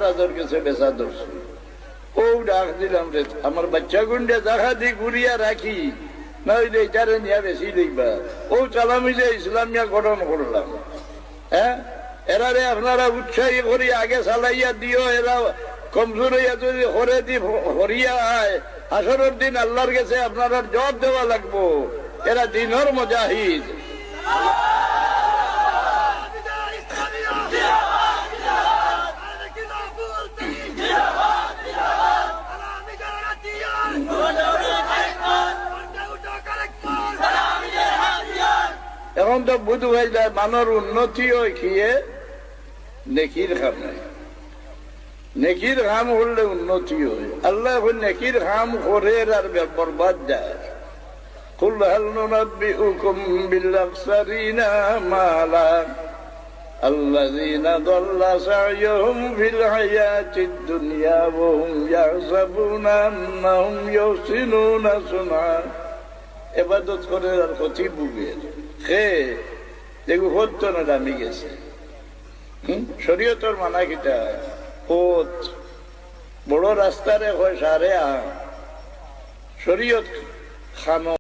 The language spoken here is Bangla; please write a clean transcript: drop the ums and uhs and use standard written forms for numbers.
রাজার কাছে বেচা ধরছি, ও ডাক দিলাম রে আমার বাচ্চা গুন্ডে দেখা দি ঘুরিয়া রাখি না হইলে এটারে নিয়ে বেশি দেখবা, ও চালামি যে ইসলামিয়া গঠন করলাম। হ্যাঁ, এরারে আপনারা উৎসাহী করি আগে চালাইয়া দিও, এরা কমজোর হইয়া যদি হরে দি হরিয়া আয় আসরের দিন আল্লাহর কাছে আপনারা জবাব দেওয়া লাগবো। এরা দিনর মুজাহিদ। এখন তো বুধ হয়ে যায় মানর উন্নতি হয় খেয়ে নেকির খাম নাই, নেকির খাম করলে উন্নতি হয়। আল্লাহ এখন নেকির খাম করে আর বরবাদ যায়। কুল হাল নুনাব্বিউকুম বিল আখসারিনা আমালা আল্লাযীনা দাল্লা সা'য়ুহুম ফিল হায়াতিদ দুনিয়া ওয়া হুম ইয়াহসাবুনা আন্নাহুম ইউহসিনুনা সুনআ। ইবাদত করে আর ক্ষতি বুঝে খে দেখো হতো না দামি গেছে। শরীয়তর মানা কিটা পথ বড় রাস্তারে হয় সারে শরীয়ত খানো